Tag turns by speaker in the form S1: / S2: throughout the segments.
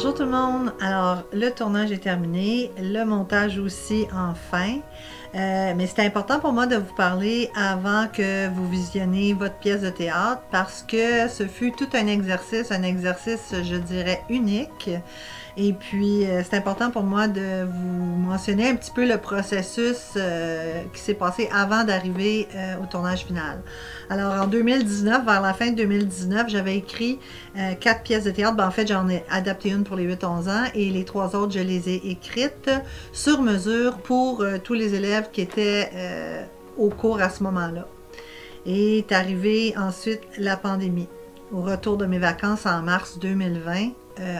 S1: Bonjour tout le monde! Alors, le tournage est terminé, le montage aussi enfin. Mais c'était important pour moi de vous parler avant que vous visionnez votre pièce de théâtre parce que ce fut tout un exercice, je dirais, unique. Et puis, c'est important pour moi de vous mentionner un petit peu le processus qui s'est passé avant d'arriver au tournage final. Alors, en 2019, vers la fin de 2019, j'avais écrit 4 pièces de théâtre. En fait, j'en ai adapté une pour les 8-11 ans et les 3 autres, je les ai écrites sur mesure pour tous les élèves qui étaient au cours à ce moment-là. Et est arrivée ensuite la pandémie. Au retour de mes vacances en mars 2020,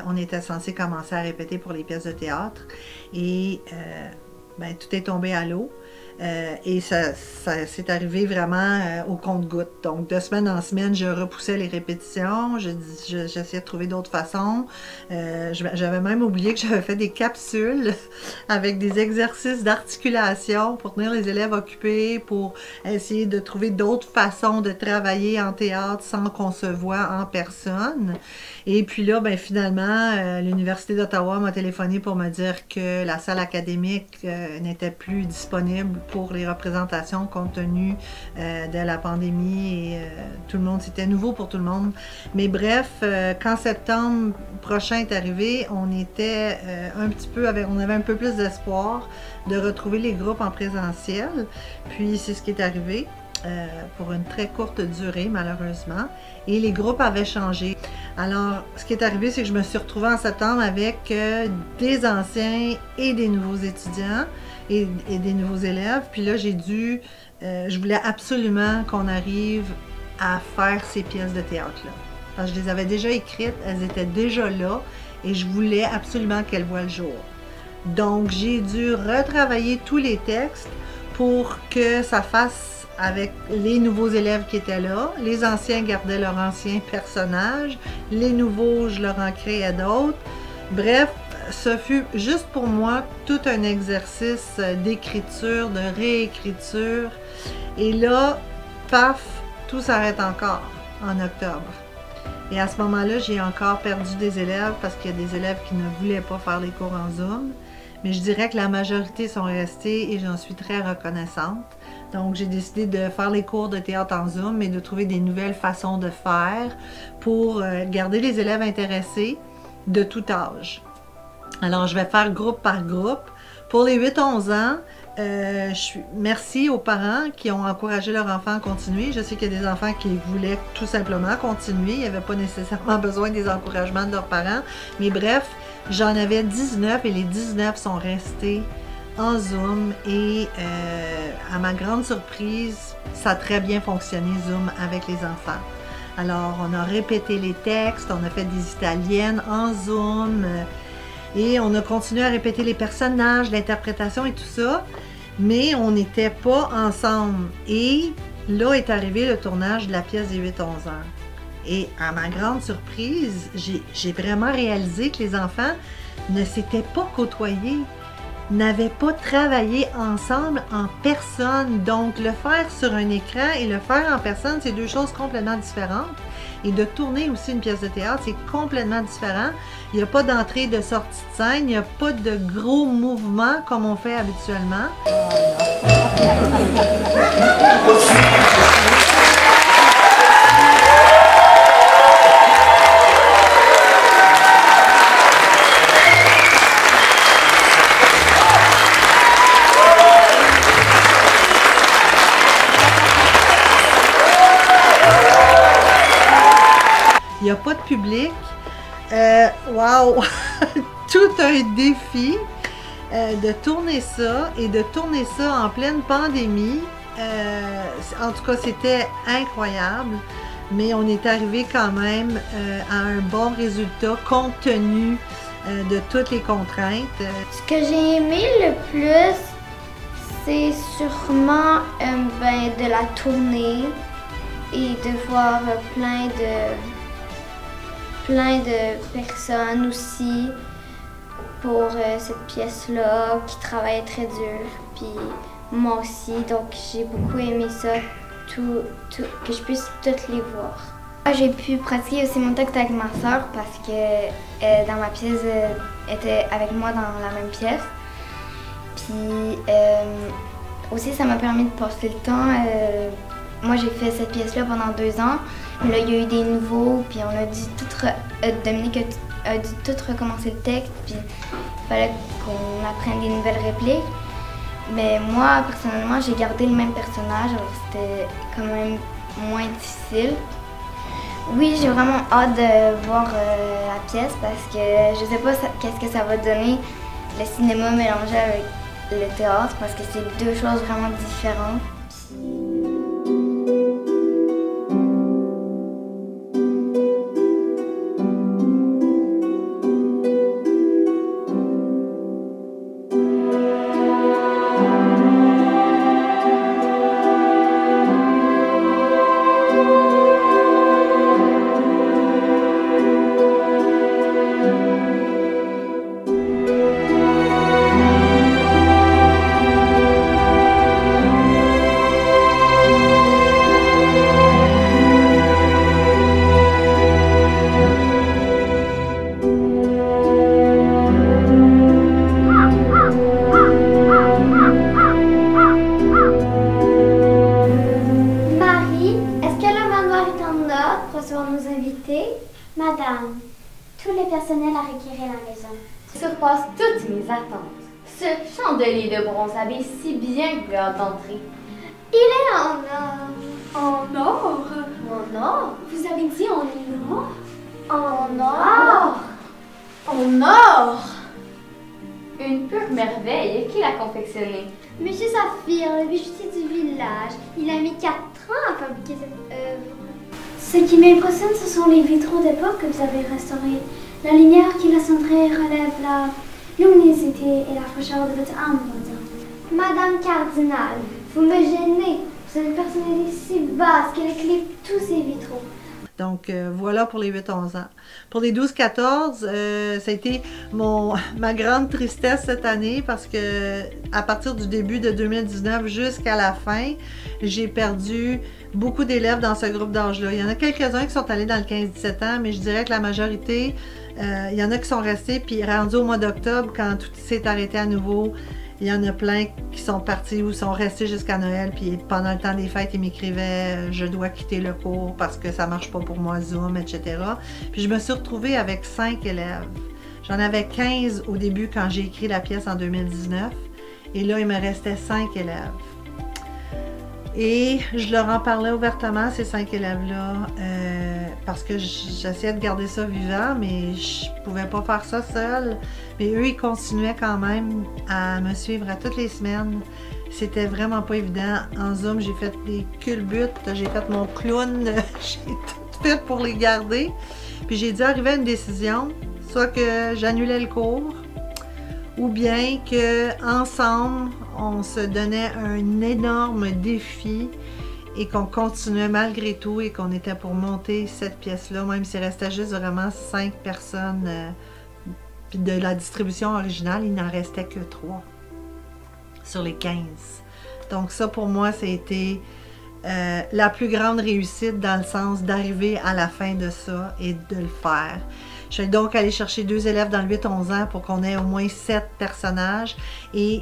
S1: on était censé commencer à répéter pour les pièces de théâtre et tout est tombé à l'eau. Et ça s'est arrivé vraiment au compte-gouttes. Donc, de semaine en semaine, je repoussais les répétitions, j'essayais de trouver d'autres façons. J'avais même oublié que j'avais fait des capsules avec des exercices d'articulation pour tenir les élèves occupés, pour essayer de trouver d'autres façons de travailler en théâtre sans qu'on se voit en personne. Et puis là, finalement, l'Université d'Ottawa m'a téléphoné pour me dire que la salle académique n'était plus disponible pour les représentations compte tenu de la pandémie et tout le monde, c'était nouveau pour tout le monde. Mais bref, quand septembre prochain est arrivé, on était on avait un peu plus d'espoir de retrouver les groupes en présentiel. Puis c'est ce qui est arrivé. Pour une très courte durée, malheureusement. Et les groupes avaient changé. Alors, ce qui est arrivé, c'est que je me suis retrouvée en septembre avec des anciens et des nouveaux étudiants et des nouveaux élèves. Puis là, je voulais absolument qu'on arrive à faire ces pièces de théâtre-là. Parce que je les avais déjà écrites, elles étaient déjà là et je voulais absolument qu'elles voient le jour. Donc, j'ai dû retravailler tous les textes pour que ça fasse avec les nouveaux élèves qui étaient là. Les anciens gardaient leurs anciens personnages. Les nouveaux, je leur en créais d'autres. Bref, ce fut juste pour moi tout un exercice d'écriture, de réécriture. Et là, paf, tout s'arrête encore en octobre. Et à ce moment-là, j'ai encore perdu des élèves parce qu'il y a des élèves qui ne voulaient pas faire les cours en Zoom. Mais je dirais que la majorité sont restés et j'en suis très reconnaissante. Donc, j'ai décidé de faire les cours de théâtre en Zoom et de trouver des nouvelles façons de faire pour garder les élèves intéressés de tout âge. Alors, je vais faire groupe par groupe. Pour les 8-11 ans, merci aux parents qui ont encouragé leurs enfants à continuer. Je sais qu'il y a des enfants qui voulaient tout simplement continuer. Il n'y avait pas nécessairement besoin des encouragements de leurs parents. Mais bref, j'en avais 19 et les 19 sont restés en Zoom et à ma grande surprise, ça a très bien fonctionné Zoom avec les enfants. Alors, on a répété les textes, on a fait des italiennes en Zoom et on a continué à répéter les personnages, l'interprétation et tout ça, mais on n'était pas ensemble. Et là est arrivé le tournage de la pièce des 8-11 ans. Et à ma grande surprise, j'ai vraiment réalisé que les enfants ne s'étaient pas côtoyés, n'avaient pas travaillé ensemble en personne. Donc, le faire sur un écran et le faire en personne, c'est deux choses complètement différentes. Et de tourner aussi une pièce de théâtre, c'est complètement différent. Il n'y a pas d'entrée et de sortie de scène, il n'y a pas de gros mouvements comme on fait habituellement. Il n'y a pas de public. Wow! Tout un défi de tourner ça et de tourner ça en pleine pandémie. En tout cas, c'était incroyable. Mais on est arrivé quand même à un bon résultat compte tenu de toutes les contraintes.
S2: Ce que j'ai aimé le plus, c'est sûrement de la tournée et de voir plein de personnes aussi pour cette pièce-là qui travaillent très dur, puis moi aussi, donc j'ai beaucoup aimé ça, que je puisse toutes les voir. J'ai pu pratiquer aussi mon texte avec ma soeur parce que dans ma pièce, elle était avec moi dans la même pièce. Puis aussi, ça m'a permis de passer le temps. Moi, j'ai fait cette pièce-là pendant 2 ans. Là, il y a eu des nouveaux, puis on a dû Dominique a dû tout recommencer le texte, puis il fallait qu'on apprenne des nouvelles répliques. Mais moi, personnellement, j'ai gardé le même personnage, alors c'était quand même moins difficile. Oui, j'ai vraiment hâte de voir la pièce parce que je sais pas qu'est-ce que ça va donner, le cinéma mélangé avec le théâtre, parce que c'est 2 choses vraiment différentes.
S3: Madame, tous les personnels à requérir la maison.
S4: Surpasse toutes mes attentes. Ce chandelier de bronze habille si bien que j'ai hâte d'entrer.
S3: Il est en or.
S4: En or?
S3: En or? Vous avez dit en or?
S4: En or? En or? Une pure merveille. Qui l'a confectionné?
S3: Monsieur Saphir, le bijoutier du village. Il a mis 4 ans à fabriquer cette œuvre. Ce qui m'impressionne, ce sont les vitraux d'époque que vous avez restaurés. La lumière qui la centrée relève la luminosité et la fraîcheur de votre âme, Madame Cardinal, vous me gênez. Vous avez une personnalité si basse qu'elle éclipse tous ces vitraux.
S1: Donc, voilà pour les 8-11 ans. Pour les 12-14, ça a été ma grande tristesse cette année parce que à partir du début de 2019 jusqu'à la fin, j'ai perdu beaucoup d'élèves dans ce groupe d'âge-là. Il y en a quelques-uns qui sont allés dans le 15-17 ans, mais je dirais que la majorité, il y en a qui sont restés, puis rendus au mois d'octobre, quand tout s'est arrêté à nouveau, il y en a plein qui sont partis ou sont restés jusqu'à Noël, puis pendant le temps des fêtes, ils m'écrivaient « Je dois quitter le cours parce que ça marche pas pour moi, Zoom, etc. » Puis je me suis retrouvée avec 5 élèves. J'en avais 15 au début quand j'ai écrit la pièce en 2019, et là, il me restait 5 élèves. Et je leur en parlais ouvertement, ces 5 élèves-là, parce que j'essayais de garder ça vivant, mais je pouvais pas faire ça seule. Mais eux, ils continuaient quand même à me suivre à toutes les semaines. C'était vraiment pas évident. En Zoom, j'ai fait des culbutes, j'ai fait mon clown, j'ai tout fait pour les garder. Puis j'ai dû arriver à une décision, soit que j'annulais le cours, ou bien qu'ensemble, on se donnait un énorme défi et qu'on continuait malgré tout et qu'on était pour monter cette pièce-là, même s'il restait juste vraiment 5 personnes. Puis de la distribution originale, il n'en restait que 3 sur les 15. Donc ça, pour moi, ça a été la plus grande réussite dans le sens d'arriver à la fin de ça et de le faire. Je suis donc allée chercher 2 élèves dans le 8-11 ans pour qu'on ait au moins 7 personnages et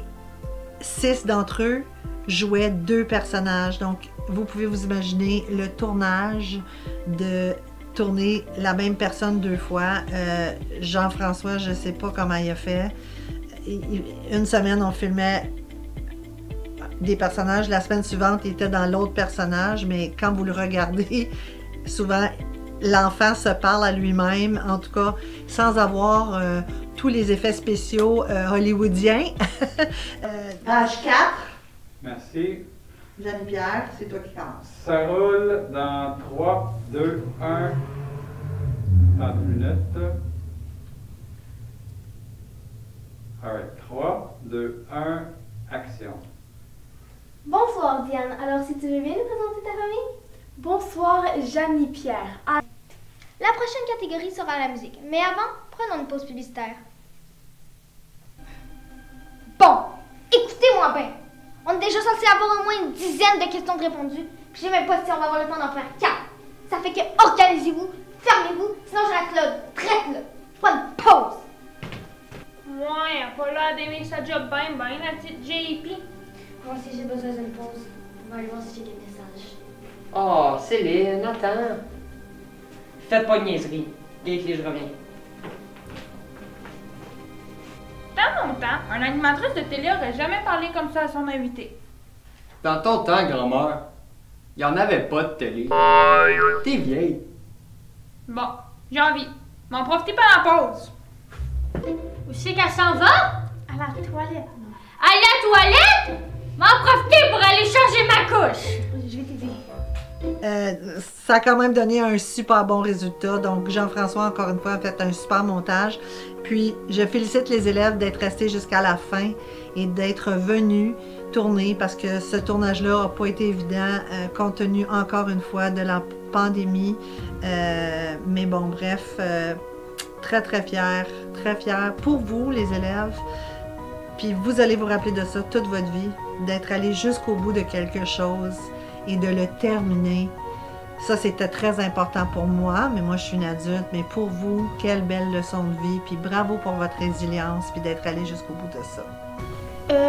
S1: 6 d'entre eux jouaient 2 personnages. Donc, vous pouvez vous imaginer le tournage de tourner la même personne 2 fois. Jean-François, je ne sais pas comment il a fait. Une semaine, on filmait des personnages. La semaine suivante, il était dans l'autre personnage. Mais quand vous le regardez, souvent, l'enfant se parle à lui-même, en tout cas, sans avoir tous les effets spéciaux hollywoodiens. Page 4.
S5: Merci.
S1: Jeanne-Pierre, c'est toi qui commences.
S5: Ça roule dans 3, 2, 1. 30 minutes. Alright, 3, 2, 1, action.
S3: Bonsoir Diane, alors si tu veux bien nous présenter ta famille?
S6: Bonsoir Jeanne-Pierre.
S3: La prochaine catégorie sera la musique, mais avant, prenons une pause publicitaire. Bon, écoutez-moi bien. On est déjà censé avoir au moins une dizaine de questions de répondues, puis je sais même pas si on va avoir le temps d'en faire 4. Ça fait que organisez-vous, fermez-vous, sinon je la clope. Prête, là. Pas de pause.
S6: Ouais, elle a pas l'air d'aimer sa job ben, la petite JP.
S3: Moi aussi, j'ai besoin d'une pause. On va aller voir si j'ai des messages.
S7: Oh, Céline, attends. Faites pas de niaiserie. Gately, je reviens.
S6: Dans mon temps, un animatrice de télé aurait jamais parlé comme ça à son invité.
S8: Dans ton temps, grand-mère, il y en avait pas de télé. T'es vieille.
S6: Bon, j'ai envie. M'en profitez pas dans la pause.
S3: Où c'est qu'elle s'en va?
S6: À la toilette.
S3: À la toilette? M'en profiter pour aller changer ma couche.
S6: Je vais t'aider.
S1: Ça a quand même donné un super bon résultat. Donc, Jean-François, encore une fois, a fait un super montage. Puis, je félicite les élèves d'être restés jusqu'à la fin et d'être venus tourner parce que ce tournage-là n'a pas été évident compte tenu, encore une fois, de la pandémie. Mais bon, bref, très, très fière pour vous, les élèves. Puis, vous allez vous rappeler de ça toute votre vie, d'être allé jusqu'au bout de quelque chose et de le terminer. Ça, c'était très important pour moi, mais moi, je suis une adulte. Mais pour vous, quelle belle leçon de vie. Puis bravo pour votre résilience, puis d'être allé jusqu'au bout de ça.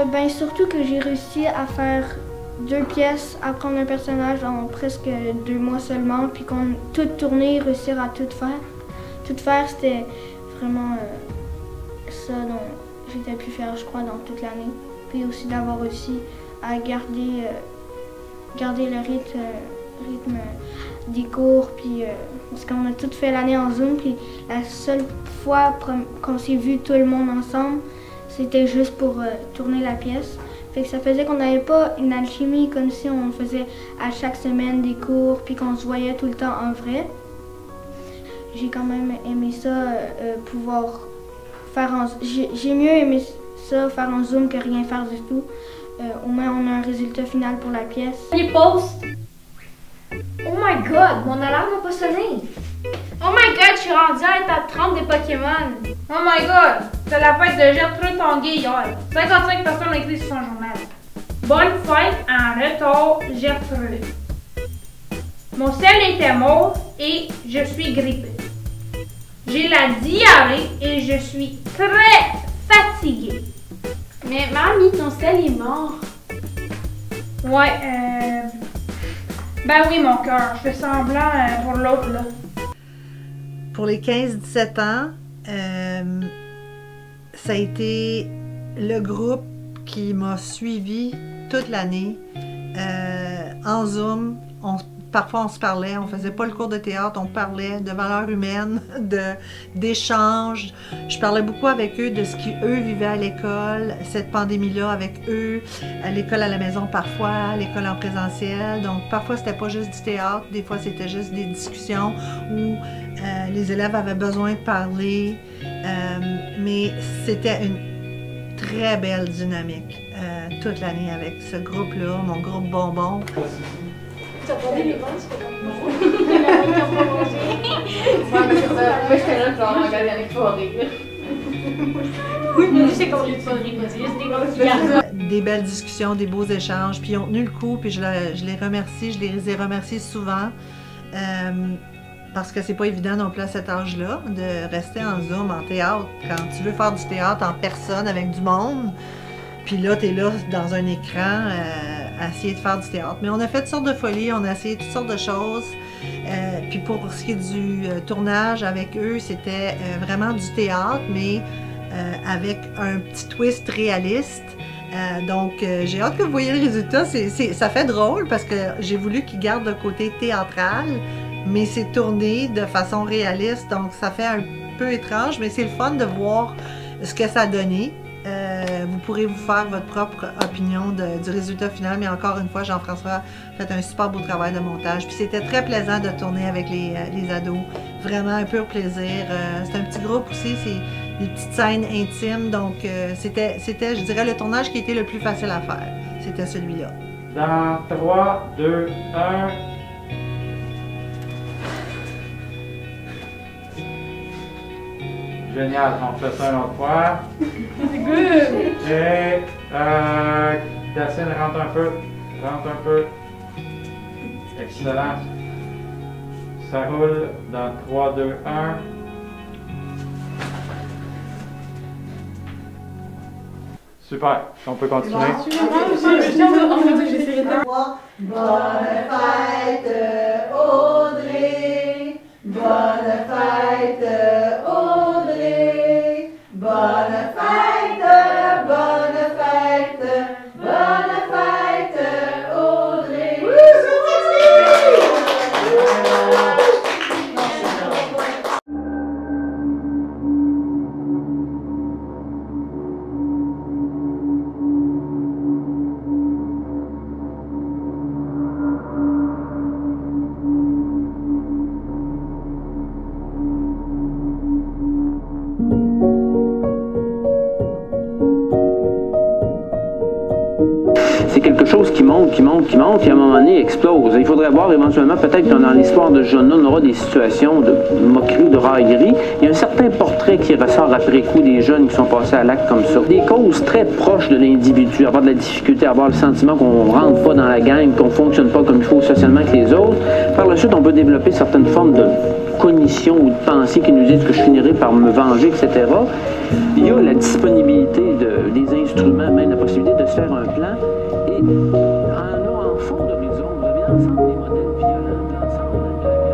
S9: Ben surtout que j'ai réussi à faire 2 pièces, apprendre un personnage en presque 2 mois seulement, puis qu'on tout tourner, réussir à tout faire. Tout faire, c'était vraiment ça dont j'étais plus fière, je crois, dans toute l'année. Puis aussi d'avoir réussi à garder le rythme des cours, puis parce qu'on a tout fait l'année en Zoom, puis la seule fois qu'on s'est vu tout le monde ensemble, c'était juste pour tourner la pièce. Fait que ça faisait qu'on n'avait pas une alchimie comme si on faisait à chaque semaine des cours, puis qu'on se voyait tout le temps en vrai. J'ai quand même aimé ça, pouvoir faire en... J'ai mieux aimé ça, faire en Zoom, que rien faire du tout. Au moins, on a un résultat final pour la pièce.
S3: Les posts. Oh my god, mon alarme n'a pas sonné.
S6: Oh my god, je suis rendue à étape 30 des Pokémon. Oh my god, c'est la fête de Gertrude Tanguay hier. 55 personnes ont écrit sur son journal. Bonne fête en retour, Gertrude. Mon ciel était mauve et je suis grippée. J'ai la diarrhée et je suis très fatiguée.
S4: Mais mamie, ton sel est mort.
S6: Ouais, ben oui, mon cœur, je fais semblant pour l'autre, là.
S1: Pour les 15-17 ans, ça a été le groupe qui m'a suivi toute l'année. En Zoom, parfois on se parlait, on faisait pas le cours de théâtre, on parlait de valeurs humaines, d'échanges. Je parlais beaucoup avec eux de ce qu'eux vivaient à l'école, cette pandémie-là avec eux, à l'école à la maison parfois, à l'école en présentiel. Donc parfois c'était pas juste du théâtre, des fois c'était juste des discussions où les élèves avaient besoin de parler, mais c'était une très belle dynamique toute l'année avec ce groupe-là, mon groupe Bonbon.
S4: Tu as pas dit les bonnes, c'est pas ouais, mais c'est ça. Moi, j'étais là, genre, regarder avec toi rire. Oui, mais je sais qu'on est pas rire, c'est juste des gars qui gardent.
S1: Des belles discussions, des beaux échanges, puis ils ont tenu le coup, puis je les remercie, je les ai remerciés souvent. Parce que c'est pas évident non plus à cet âge-là de rester en Zoom, en théâtre. Quand tu veux faire du théâtre en personne avec du monde, puis là, tu es là dans un écran à essayer de faire du théâtre. Mais on a fait toutes sortes de folies, on a essayé toutes sortes de choses. Puis pour ce qui est du tournage avec eux, c'était vraiment du théâtre, mais avec un petit twist réaliste. Donc, j'ai hâte que vous voyez le résultat. Ça fait drôle parce que j'ai voulu qu'ils gardent le côté théâtral, mais c'est tourné de façon réaliste. Donc, ça fait un peu étrange, mais c'est le fun de voir ce que ça a donné. Vous pourrez vous faire votre propre opinion du résultat final, mais encore une fois, Jean-François a fait un super beau travail de montage. Puis c'était très plaisant de tourner avec les ados. Vraiment un pur plaisir. C'est un petit groupe aussi, c'est des petites scènes intimes. Donc c'était, je dirais, le tournage qui était le plus facile à faire. C'était celui-là.
S5: Dans 3, 2, 1... Génial, on fait ça une autre fois.
S6: C'est good!
S5: Et Dacine, rentre un peu. Excellent. Ça roule dans 3, 2, 1. Super, on peut continuer.
S1: Bonne fête, Audrey! Bonne fête, Audrey! Bonne fête, bonne fête, bonne fête, Audrey!
S10: C'est quelque chose qui monte, puis à un moment donné explose. Il faudrait voir éventuellement, peut-être que dans l'histoire de Jonah, on aura des situations de moquerie, de raillerie. Il y a un certain portrait qui ressort après coup des jeunes qui sont passés à l'acte comme ça. Des causes très proches de l'individu, avoir de la difficulté, avoir le sentiment qu'on rentre pas dans la gang, qu'on fonctionne pas comme il faut socialement avec les autres. Par la suite, on peut développer certaines formes de cognition ou de pensée qui nous disent que je finirai par me venger, etc. Il y a la disponibilité des instruments, même la possibilité de se faire un plan. Et en fond d'horizon, vous avez l'ensemble des modèles violents, l'ensemble de la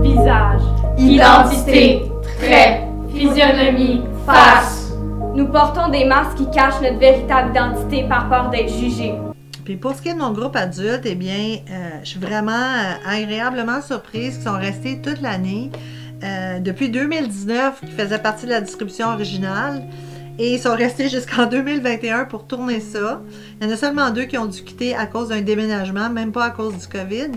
S6: Visage, identité, trait, physionomie, face.
S11: Nous portons des masques qui cachent notre véritable identité par peur d'être jugés.
S1: Puis pour ce qui est de mon groupe adulte, eh bien, je suis vraiment agréablement surprise qu'ils sont restés toute l'année. Depuis 2019, qui faisait partie de la distribution originale. Et ils sont restés jusqu'en 2021 pour tourner ça. Il y en a seulement 2 qui ont dû quitter à cause d'un déménagement, même pas à cause du COVID.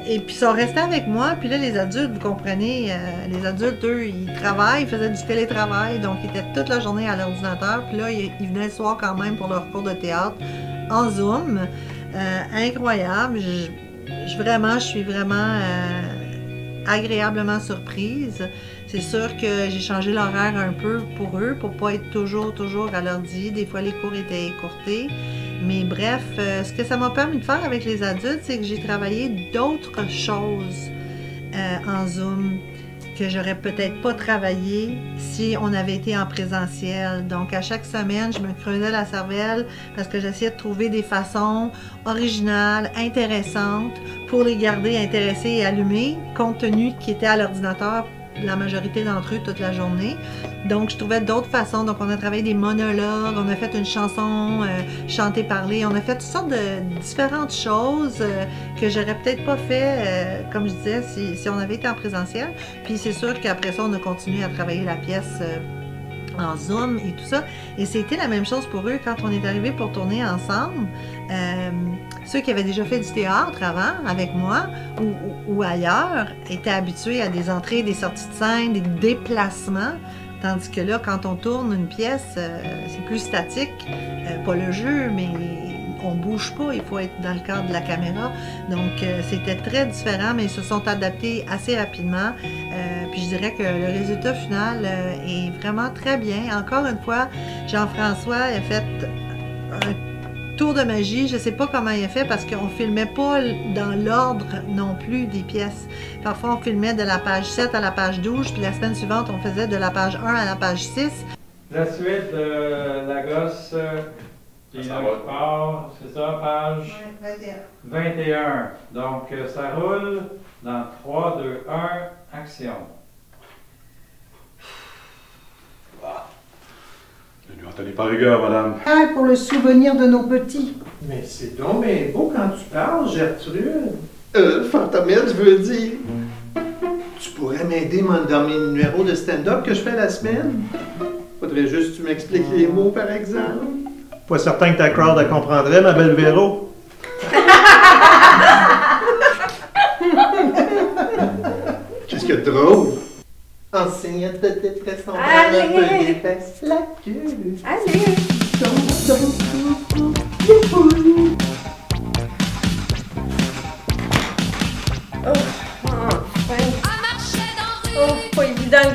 S1: Et puis ils sont restés avec moi. Puis là, les adultes, vous comprenez, les adultes, eux, ils travaillent, ils faisaient du télétravail, donc ils étaient toute la journée à l'ordinateur. Puis là, ils venaient le soir quand même pour leur cours de théâtre en Zoom. Incroyable. Je suis vraiment agréablement surprise. C'est sûr que j'ai changé l'horaire un peu pour eux, pour pas être toujours à l'ordi. Des fois, les cours étaient écourtés. Mais bref, ce que ça m'a permis de faire avec les adultes, c'est que j'ai travaillé d'autres choses en Zoom que j'aurais peut-être pas travaillé si on avait été en présentiel. Donc, à chaque semaine, je me creusais la cervelle parce que j'essayais de trouver des façons originales, intéressantes pour les garder intéressés et allumés, compte tenu qu'ils étaient à l'ordinateur la majorité d'entre eux toute la journée. Donc, je trouvais d'autres façons. Donc, on a travaillé des monologues, on a fait une chanson chantée-parlée, on a fait toutes sortes de différentes choses que j'aurais peut-être pas fait, comme je disais, si on avait été en présentiel. Puis, c'est sûr qu'après ça, on a continué à travailler la pièce en Zoom et tout ça. Et c'était la même chose pour eux quand on est arrivé pour tourner ensemble. Ceux qui avaient déjà fait du théâtre avant, avec moi, ou ailleurs, étaient habitués à des entrées, des sorties de scène, des déplacements. Tandis que là, quand on tourne une pièce, c'est plus statique. Pas le jeu, mais on bouge pas, il faut être dans le cadre de la caméra. Donc, c'était très différent, mais ils se sont adaptés assez rapidement. Puis je dirais que le résultat final est vraiment très bien. Encore une fois, Jean-François a fait un tour de magie. Je ne sais pas comment il a fait parce qu'on ne filmait pas dans l'ordre non plus des pièces. Parfois, on filmait de la page 7 à la page 12, puis la semaine suivante, on faisait de la page 1 à la page 6.
S5: La suite de la gosse qui part, c'est ça, page 21. Donc, ça roule dans 3, 2, 1, action.
S12: Ne lui en tenez pas rigueur, madame.
S13: Ah, pour le souvenir de nos petits.
S14: Mais c'est donc bien beau quand tu parles, Gertrude.
S13: Fantomède, je veux dire. Tu pourrais m'aider dans mes numéros de stand-up que je fais la semaine? Faudrait juste que tu m'expliques les mots, par exemple.
S14: Pas certain que ta crowd la comprendrait, ma belle Véro.
S13: Qu'est-ce qu'il y a de drôle? Enseignante de détresse, on va un peu d'épaisse la queue.
S11: Allez!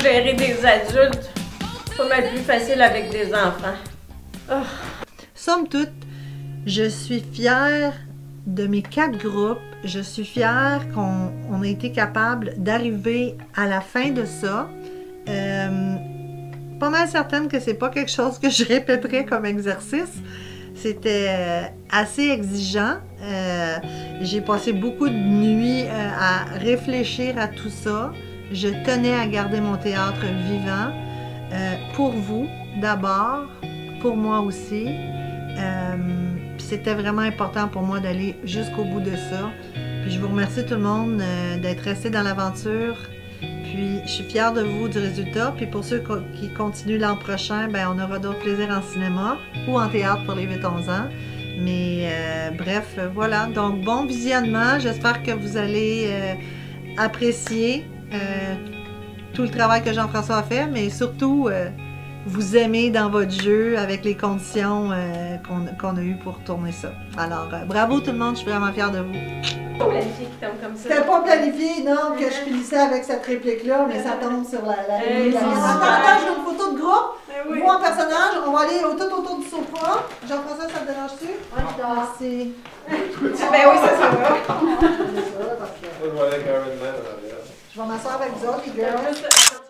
S15: gérer des adultes. C'est pas mal plus facile avec des enfants. Oh.
S1: Somme toute, je suis fière de mes 4 groupes. Je suis fière qu'on ait été capable d'arriver à la fin de ça. Pas mal certaine que c'est pas quelque chose que je répéterais comme exercice. C'était assez exigeant. J'ai passé beaucoup de nuits à réfléchir à tout ça. Je tenais à garder mon théâtre vivant. Pour vous, d'abord, pour moi aussi. C'était vraiment important pour moi d'aller jusqu'au bout de ça. Puis je vous remercie tout le monde d'être resté dans l'aventure. Puis je suis fière de vous, du résultat. Puis pour ceux qui continuent l'an prochain, ben on aura d'autres plaisirs en cinéma ou en théâtre pour les 8-11 ans. Mais bref, voilà. Donc bon visionnement. J'espère que vous allez apprécier tout le travail que Jean-François a fait, mais surtout vous aimer dans votre jeu avec les conditions qu'on a eues pour tourner ça. Alors, bravo tout le monde, je suis vraiment fière de vous.
S15: Pas planifié qui tombe comme ça.
S1: C'était pas planifié, non, que je finissais avec cette réplique-là, mais ça tombe sur la ligne. Attends, je veux une photo de groupe. Vous en personnage, on va aller tout autour du sofa. Jean-François, ça te dérange-tu? Oui, merci.
S15: Ben oui, ça va.
S1: Je vais m'asseoir avec vous autres, les girls.